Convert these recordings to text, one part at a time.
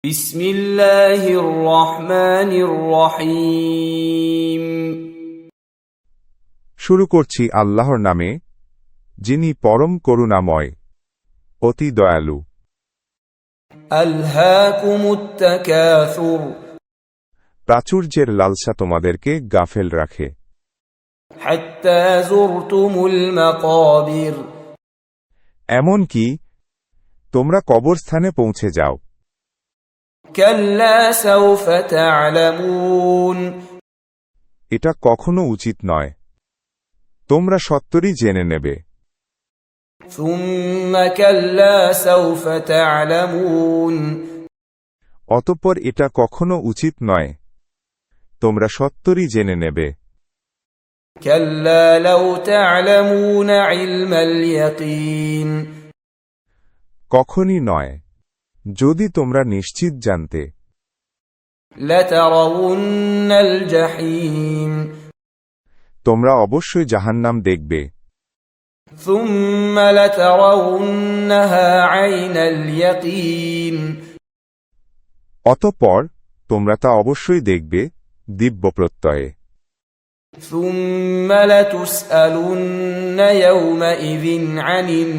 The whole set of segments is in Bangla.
বিসমিল্লাহির রহমানির রহিম। শুরু করছি আল্লাহর নামে, যিনি পরম করুণাময়, অতি দয়ালু। আলহাকুমুত তাকাসুর, প্রাচুর্যের লালসা তোমাদেরকে গাফেল রাখে। হাত্তা যুরতুমুল মাকাবির, এমন কি তোমরা কবরস্থানে পৌঁছে যাও। কাল্লা সাউফা তা'লামুন, এটা কখনো উচিত নয়, তোমরা সত্তরই জেনে নেবে। সুম্মা কাল্লা সাউফা তা'লামুন, অতঃপর এটা কখনো উচিত নয়, তোমরা সত্তরই জেনে নেবে। কাল্লা লাউ তা'লামুনা ইলমাল ইয়াকিন, কখনই নয়, যদি তোমরা নিশ্চিত জানতে। লাতারাউন্নাল জাহিম, তোমরা অবশ্যই জাহান্নাম দেখবে। সুম্মা লাতারাউন্নাহা আইনাল ইয়াকিন, অতঃপর তোমরা তা অবশ্যই দেখবে দিব্য প্রত্যয়ে। সুম্মা লাতুসআলুন্না ইয়াওমাইযিন আনিন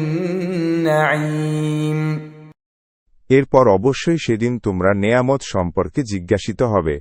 নাঈম, এরপর অবশ্যই সেদিন তোমরা নেয়ামত সম্পর্কে জিজ্ঞাসিত হবে।